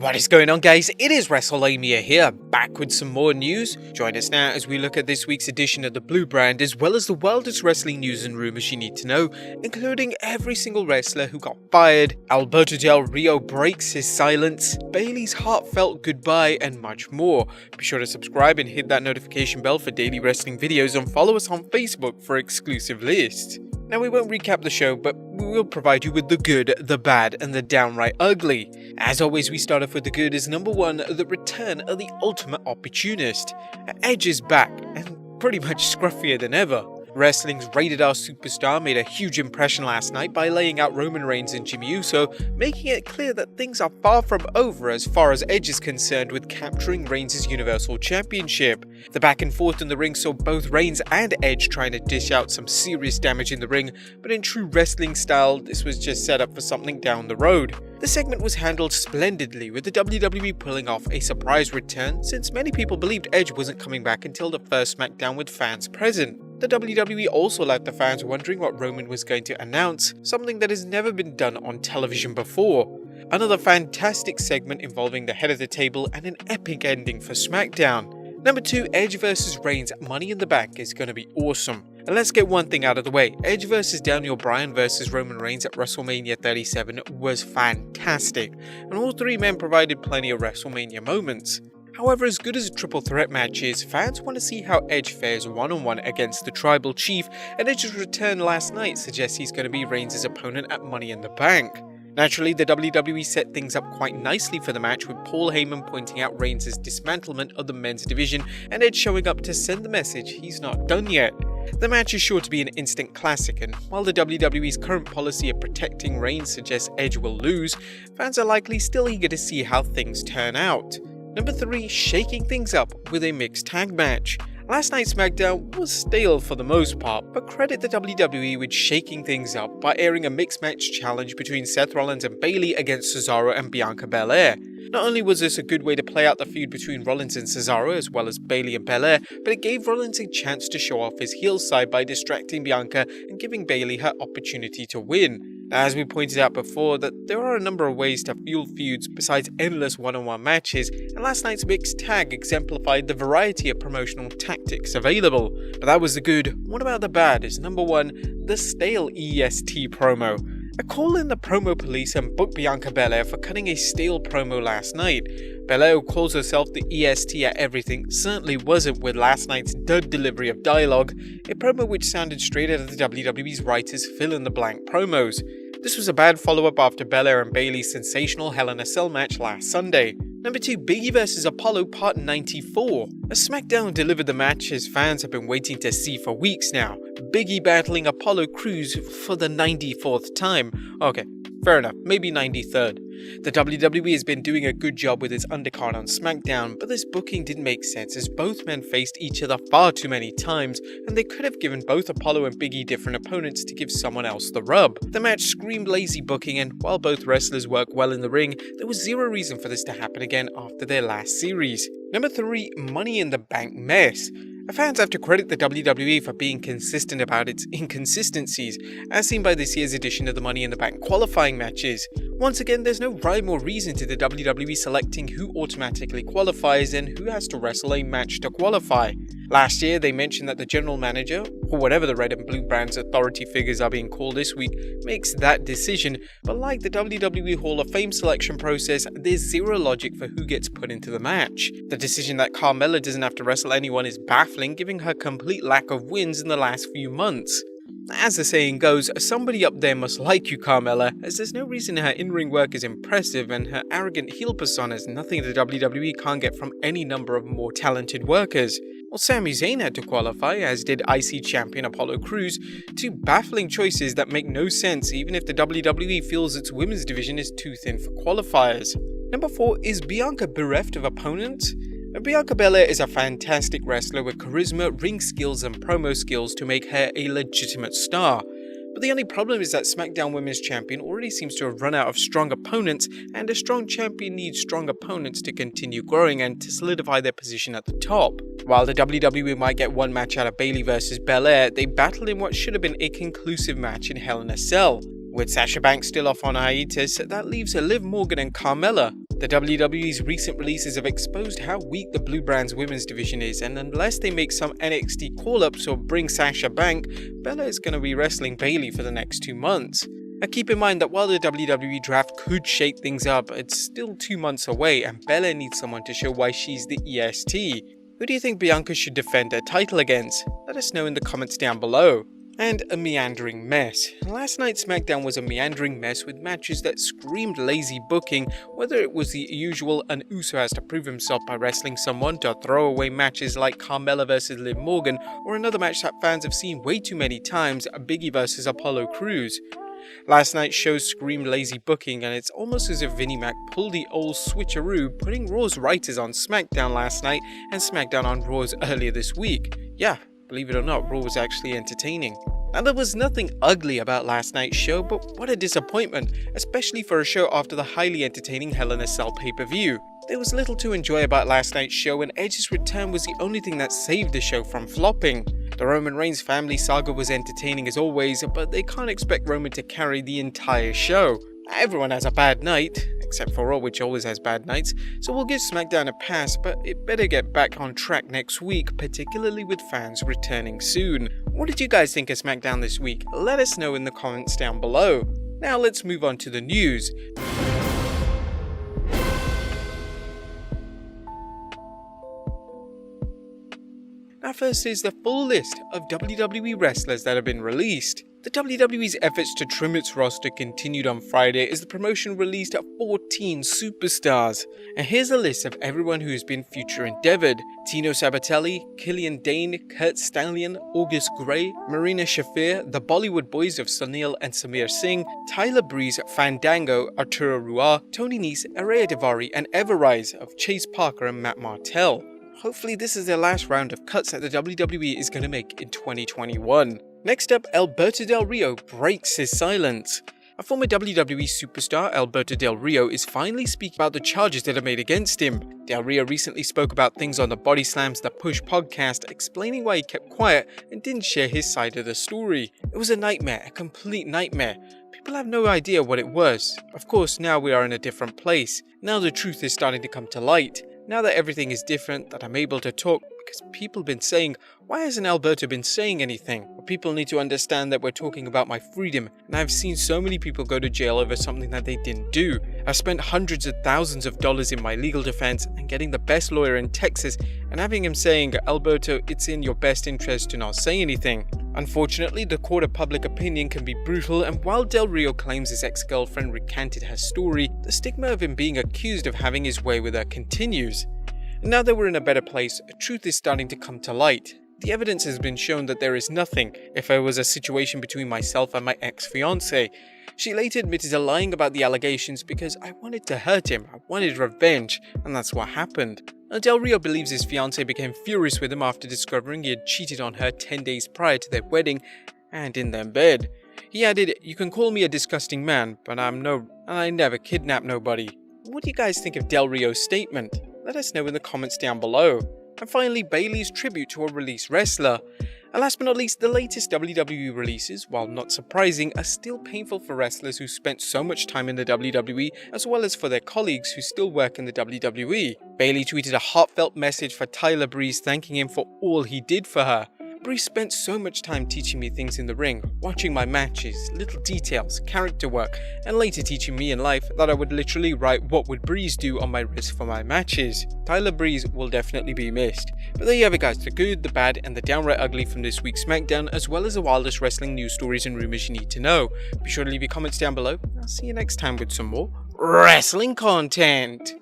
What is going on, guys? It is Wrestlelamia here, back with some more news. Join us now as we look at this week's edition of the Blue Brand, as well as the wildest wrestling news and rumors you need to know, including every single wrestler who got fired, Alberto Del Rio breaks his silence, Bayley's heartfelt goodbye, and much more. Be sure to subscribe and hit that notification bell for daily wrestling videos, and follow us on Facebook for exclusive lists. Now, we won't recap the show, but we will provide you with the good, the bad, and the downright ugly. As always, we start off with the good as number one, the return of the ultimate opportunist. Edge is back, and pretty much scruffier than ever. Wrestling's rated R superstar made a huge impression last night by laying out Roman Reigns and Jimmy Uso, making it clear that things are far from over as far as Edge is concerned with capturing Reigns' Universal Championship. The back and forth in the ring saw both Reigns and Edge trying to dish out some serious damage in the ring, but in true wrestling style, this was just set up for something down the road. The segment was handled splendidly, with the WWE pulling off a surprise return, since many people believed Edge wasn't coming back until the first Smackdown with fans present. The WWE also left the fans wondering what Roman was going to announce, something that has never been done on television before. Another fantastic segment involving the head of the table and an epic ending for Smackdown. Number 2, Edge vs Reigns Money in the Bank is going to be awesome. And let's get one thing out of the way, Edge vs Daniel Bryan vs Roman Reigns at WrestleMania 37 was fantastic, and all three men provided plenty of WrestleMania moments. However, as good as a triple threat match is, fans want to see how Edge fares one-on-one against the Tribal Chief, and Edge's return last night suggests he's going to be Reigns' opponent at Money in the Bank. Naturally, the WWE set things up quite nicely for the match, with Paul Heyman pointing out Reigns' dismantlement of the men's division and Edge showing up to send the message he's not done yet. The match is sure to be an instant classic, and while the WWE's current policy of protecting Reigns suggests Edge will lose, fans are likely still eager to see how things turn out. Number 3, shaking things up with a mixed tag match. Last night's Smackdown was stale for the most part, but credit the WWE with shaking things up by airing a mixed match challenge between Seth Rollins and Bayley against Cesaro and Bianca Belair. Not only was this a good way to play out the feud between Rollins and Cesaro, as well as Bayley and Belair, but it gave Rollins a chance to show off his heel side by distracting Bianca and giving Bayley her opportunity to win. As we pointed out before, that there are a number of ways to fuel feuds besides endless one-on-one matches, and last night's mixed tag exemplified the variety of promotional tactics available. But that was the good. What about the bad? Is number 1, the stale EST promo. I call in the promo police and book Bianca Belair for cutting a stale promo last night. Belair, who calls herself the EST at everything, certainly wasn't with last night's dud delivery of dialogue, a promo which sounded straight out of the WWE's writers' fill-in-the-blank promos. This was a bad follow-up after Belair and Bayley's sensational Hell in a Cell match last Sunday. Number 2, Biggie vs Apollo Part 94. As Smackdown delivered the match as fans have been waiting to see for weeks now. Biggie battling Apollo Crews for the 94th time. Okay, fair enough, maybe 93rd. The WWE has been doing a good job with its undercard on SmackDown, but this booking didn't make sense as both men faced each other far too many times, and they could have given both Apollo and Biggie different opponents to give someone else the rub. The match screamed lazy booking, and while both wrestlers work well in the ring, there was zero reason for this to happen again after their last series. Number 3, Money in the Bank mess. Fans have to credit the WWE for being consistent about its inconsistencies, as seen by this year's edition of the Money in the Bank qualifying matches. Once again, there's no rhyme or reason to the WWE selecting who automatically qualifies and who has to wrestle a match to qualify. Last year, they mentioned that the general manager, or whatever the red and blue brand's authority figures are being called this week, makes that decision, but like the WWE Hall of Fame selection process, there's zero logic for who gets put into the match. The decision that Carmella doesn't have to wrestle anyone is baffling, given her complete lack of wins in the last few months. As the saying goes, somebody up there must like you, Carmella, as there's no reason her in-ring work is impressive and her arrogant heel persona is nothing the WWE can't get from any number of more talented workers. Well, Sami Zayn had to qualify, as did IC champion Apollo Crews, two baffling choices that make no sense even if the WWE feels its women's division is too thin for qualifiers. Number 4, is Bianca bereft of opponents? Bianca Belair is a fantastic wrestler with charisma, ring skills and promo skills to make her a legitimate star. But the only problem is that SmackDown Women's Champion already seems to have run out of strong opponents, and a strong champion needs strong opponents to continue growing and to solidify their position at the top. While the WWE might get one match out of Bayley vs Belair, they battled in what should have been a conclusive match in Hell in a Cell. With Sasha Banks still off on hiatus, that leaves Liv Morgan and Carmella. The WWE's recent releases have exposed how weak the Blue Brand's women's division is, and unless they make some NXT call-ups or bring Sasha back, Bella is going to be wrestling Bayley for the next 2 months. Now keep in mind that while the WWE draft could shake things up, it's still 2 months away and Bella needs someone to show why she's the EST. Who do you think Bianca should defend her title against? Let us know in the comments down below. And a meandering mess. Last night's Smackdown was a meandering mess with matches that screamed lazy booking, whether it was the usual an Uso has to prove himself by wrestling someone, to throwaway matches like Carmella vs Liv Morgan, or another match that fans have seen way too many times, Biggie vs Apollo Crews. Last night's show screamed lazy booking, and it's almost as if Vinnie Mac pulled the old switcheroo, putting Raw's writers on SmackDown last night and SmackDown on Raw's earlier this week. Yeah, believe it or not, Raw was actually entertaining. Now there was nothing ugly about last night's show, but what a disappointment, especially for a show after the highly entertaining Hell in a Cell pay-per-view. There was little to enjoy about last night's show, and Edge's return was the only thing that saved the show from flopping. The Roman Reigns family saga was entertaining as always, but they can't expect Roman to carry the entire show. Everyone has a bad night, except for Raw, which always has bad nights, so we'll give SmackDown a pass, but it better get back on track next week, particularly with fans returning soon. What did you guys think of SmackDown this week? Let us know in the comments down below. Now let's move on to the news. Now first is the full list of WWE wrestlers that have been released. The WWE's efforts to trim its roster continued on Friday as the promotion released 14 superstars. And here's a list of everyone who has been future endeavored: Tino Sabatelli, Killian Dane, Kurt Stallion, August Gray, Marina Shafir, the Bollywood boys of Sunil and Samir Singh, Tyler Breeze, Fandango, Arturo Rua, Tony Nese, Araya Davari, and Everrise of Chase Parker and Matt Martell. Hopefully this is their last round of cuts that the WWE is going to make in 2021. Next up, Alberto Del Rio breaks his silence. A former WWE superstar, Alberto Del Rio, is finally speaking about the charges that are made against him. Del Rio recently spoke about things on the Body Slams The Push podcast, explaining why he kept quiet and didn't share his side of the story. It was a nightmare, a complete nightmare. People have no idea what it was. Of course, now we are in a different place. Now the truth is starting to come to light. Now that everything is different, that I'm able to talk, because people have been saying, why hasn't Alberto been saying anything? Well, people need to understand that we're talking about my freedom, and I've seen so many people go to jail over something that they didn't do. I've spent hundreds of thousands of dollars in my legal defense and getting the best lawyer in Texas, and having him saying, Alberto, it's in your best interest to not say anything. Unfortunately, the court of public opinion can be brutal, and while Del Rio claims his ex-girlfriend recanted her story, the stigma of him being accused of having his way with her continues. And now that we're in a better place, truth is starting to come to light. The evidence has been shown that there is nothing if it was a situation between myself and my ex-fiancé. She later admitted to lying about the allegations because I wanted to hurt him, I wanted revenge, and that's what happened. Now, Del Rio believes his fiancé became furious with him after discovering he had cheated on her 10 days prior to their wedding and in their bed. He added, "You can call me a disgusting man, but I never kidnapped nobody." What do you guys think of Del Rio's statement? Let us know in the comments down below. And finally, Bayley's tribute to a released wrestler. And last but not least, the latest WWE releases, while not surprising, are still painful for wrestlers who spent so much time in the WWE, as well as for their colleagues who still work in the WWE. Bayley tweeted a heartfelt message for Tyler Breeze thanking him for all he did for her. Breeze spent so much time teaching me things in the ring, watching my matches, little details, character work, and later teaching me in life that I would literally write what would Breeze do on my wrist for my matches. Tyler Breeze will definitely be missed. But there you have it guys, the good, the bad, and the downright ugly from this week's SmackDown, as well as the wildest wrestling news stories and rumors you need to know. Be sure to leave your comments down below, and I'll see you next time with some more wrestling content.